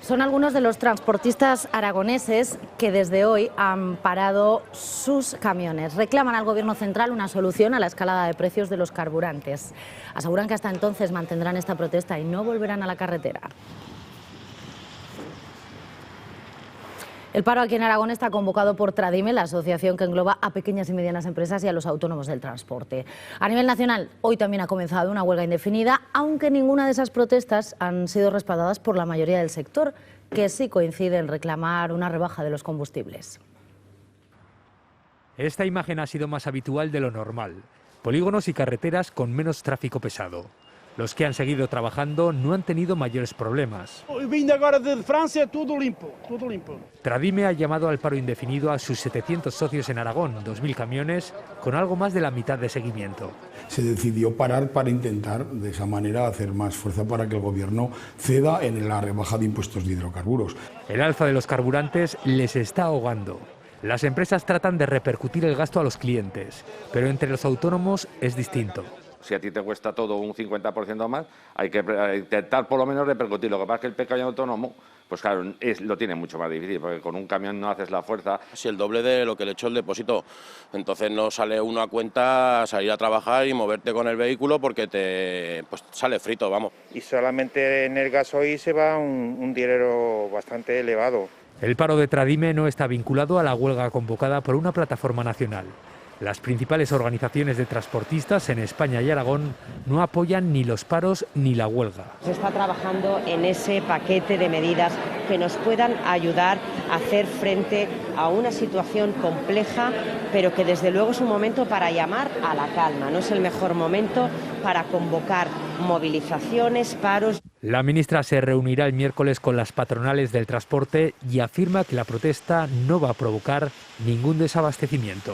Son algunos de los transportistas aragoneses que desde hoy han parado sus camiones. Reclaman al Gobierno central una solución a la escalada de precios de los carburantes. Aseguran que hasta entonces mantendrán esta protesta y no volverán a la carretera. El paro aquí en Aragón está convocado por Tradime, la asociación que engloba a pequeñas y medianas empresas y a los autónomos del transporte. A nivel nacional, hoy también ha comenzado una huelga indefinida, aunque ninguna de esas protestas han sido respaldadas por la mayoría del sector, que sí coincide en reclamar una rebaja de los combustibles. Esta imagen ha sido más habitual de lo normal. Polígonos y carreteras con menos tráfico pesado. Los que han seguido trabajando no han tenido mayores problemas. Vine ahora de Francia, todo limpo, todo limpo. Tradime ha llamado al paro indefinido a sus 700 socios en Aragón, 2.000 camiones, con algo más de la mitad de seguimiento. Se decidió parar para intentar, de esa manera, hacer más fuerza para que el Gobierno ceda en la rebaja de impuestos de hidrocarburos. El alza de los carburantes les está ahogando. Las empresas tratan de repercutir el gasto a los clientes, pero entre los autónomos es distinto. Si a ti te cuesta todo un 50% más, hay que intentar por lo menos repercutir. Lo que pasa es que el pequeño autónomo, pues claro, lo tiene mucho más difícil, porque con un camión no haces la fuerza. Es el doble de lo que le echó el depósito. Entonces no sale uno a cuenta salir a trabajar y moverte con el vehículo porque pues sale frito, vamos. Y solamente en el gasoil se va un dinero bastante elevado. El paro de Tradime no está vinculado a la huelga convocada por una plataforma nacional. Las principales organizaciones de transportistas en España y Aragón no apoyan ni los paros ni la huelga. Se está trabajando en ese paquete de medidas que nos puedan ayudar a hacer frente a una situación compleja, pero que desde luego es un momento para llamar a la calma. No es el mejor momento para convocar movilizaciones, paros. La ministra se reunirá el miércoles con las patronales del transporte y afirma que la protesta no va a provocar ningún desabastecimiento.